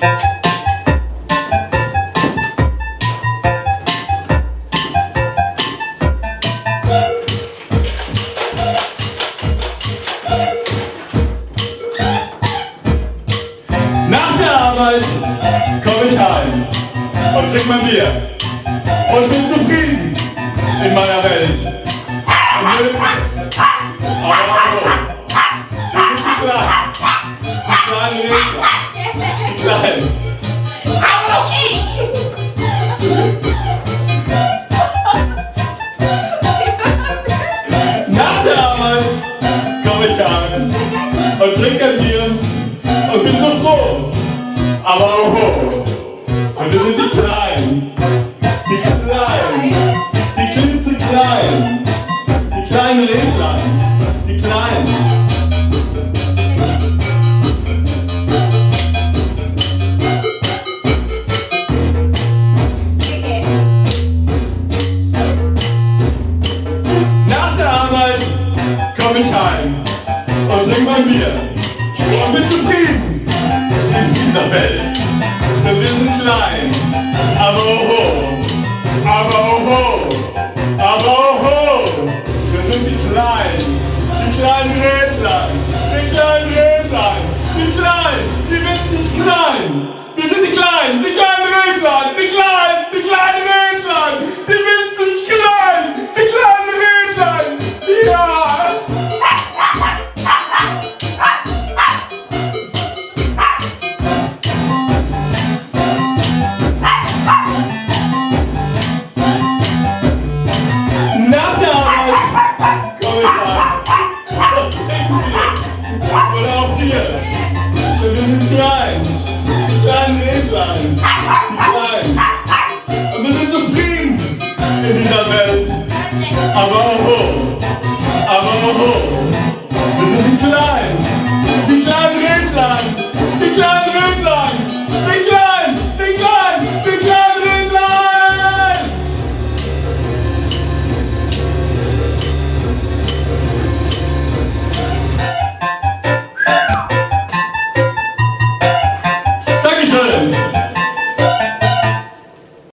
Nach der Arbeit komme ich heim und trinke mein Bier und bin zufrieden in meiner Welt. Und will, aber wir sind die kleinen Regler, die kleinen. Nach der Arbeit komme ich heim und trinke ein Bier und bin so froh. Aber und wir sind die Kleinen, die klitzekleinen, die kleinen Reglein, die Kleinen. Nach der Arbeit komme ich heim und trinke mein Bier und bin zufrieden in dieser Welt. Denn wir sind klein, aber wir sind die kleinen Rädlein, die winzig klein. Wir sind die kleinen Rädlein, die kleinen Rädlein, die winzig klein, die kleinen Rädlein, ja. Nach der Arbeit komme ich heim und trinke Bier. Oder auch Bier. Denn wir sind klein, die kleinen Rädlein.